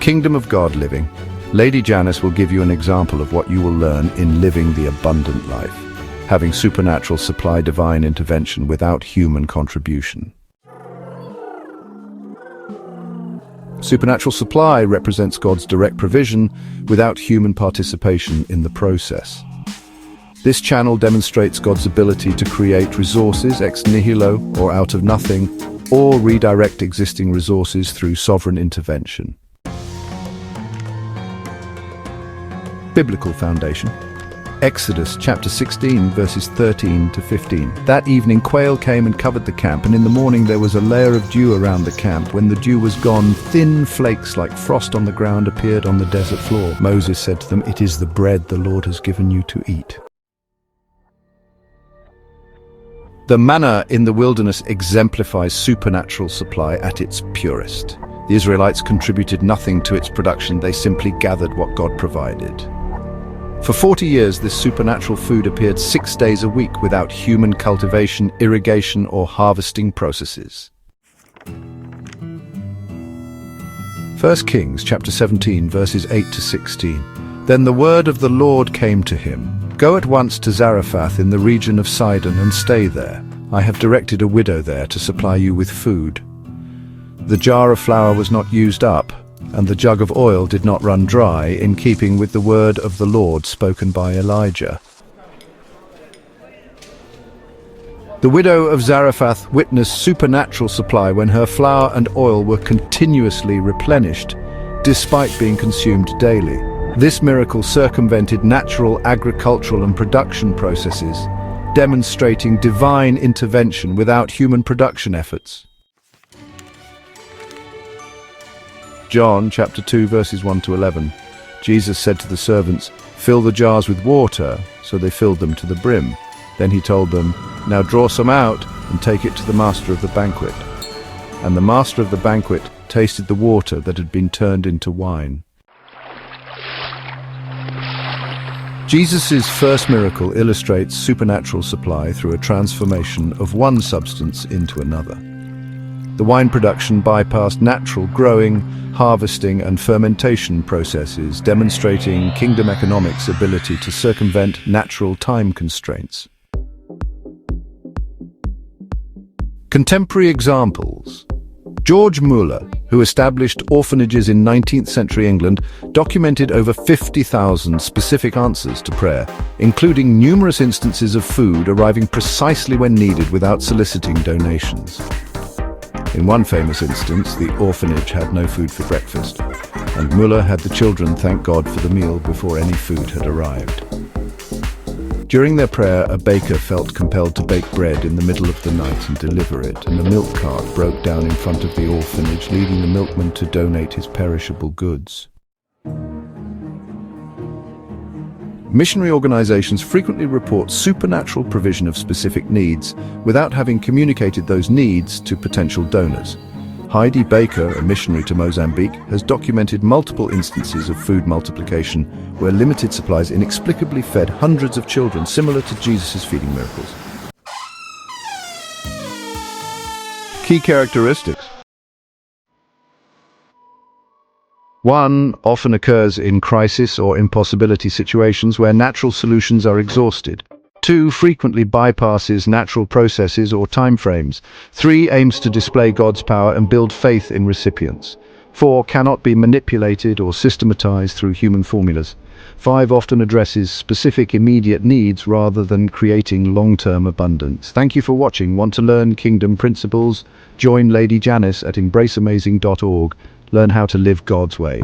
Kingdom of God living. Lady Janice will give you an example of what you will learn in living the abundant life, having supernatural supply, divine intervention without human contribution. Supernatural supply represents God's direct provision without human participation in the process. This channel demonstrates God's ability to create resources ex nihilo or out of nothing, or redirect existing resources through sovereign intervention. Biblical foundation. Exodus chapter 16 verses 13 to 15. That evening quail came and covered the camp, and in the morning there was a layer of dew around the camp. When the dew was gone, thin flakes like frost on the ground appeared on the desert floor. Moses said to them, "It is the bread the Lord has given you to eat." The manna in the wilderness exemplifies supernatural supply at its purest. The Israelites contributed nothing to its production, they simply gathered what God provided. For 40 years, this supernatural food appeared 6 days a week without human cultivation, irrigation, or harvesting processes. 1 Kings chapter 17 verses 8 to 16. Then the word of the Lord came to him, "Go at once to Zarephath in the region of Sidon and stay there. I have directed a widow there to supply you with food." The jar of flour was not used up, and the jug of oil did not run dry, in keeping with the word of the Lord spoken by Elijah. The widow of Zarephath witnessed supernatural supply when her flour and oil were continuously replenished, despite being consumed daily. This miracle circumvented natural agricultural and production processes, demonstrating divine intervention without human production efforts. John chapter 2 verses 1 to 11. Jesus said to the servants, "Fill the jars with water," so they filled them to the brim. Then he told them, "Now draw some out and take it to the master of the banquet." And the master of the banquet tasted the water that had been turned into wine. Jesus' first miracle illustrates supernatural supply through a transformation of one substance into another. The wine production bypassed natural growing, harvesting, and fermentation processes, demonstrating kingdom economics' ability to circumvent natural time constraints. Contemporary examples. George Muller, who established orphanages in 19th century England, documented over 50,000 specific answers to prayer, including numerous instances of food arriving precisely when needed without soliciting donations. In one famous instance, the orphanage had no food for breakfast, and Muller had the children thank God for the meal before any food had arrived. During their prayer, a baker felt compelled to bake bread in the middle of the night and deliver it, and a milk cart broke down in front of the orphanage, leading the milkman to donate his perishable goods. Missionary organizations frequently report supernatural provision of specific needs without having communicated those needs to potential donors. Heidi Baker, a missionary to Mozambique, has documented multiple instances of food multiplication where limited supplies inexplicably fed hundreds of children, similar to Jesus' feeding miracles. Key characteristics. 1. Often occurs in crisis or impossibility situations where natural solutions are exhausted. 2. Frequently bypasses natural processes or timeframes. 3. Aims to display God's power and build faith in recipients. 4. Cannot be manipulated or systematized through human formulas. 5. Often addresses specific immediate needs rather than creating long-term abundance. Thank you for watching. Want to learn kingdom principles? Join Lady Janice at embraceamazing.org. Learn how to live God's way.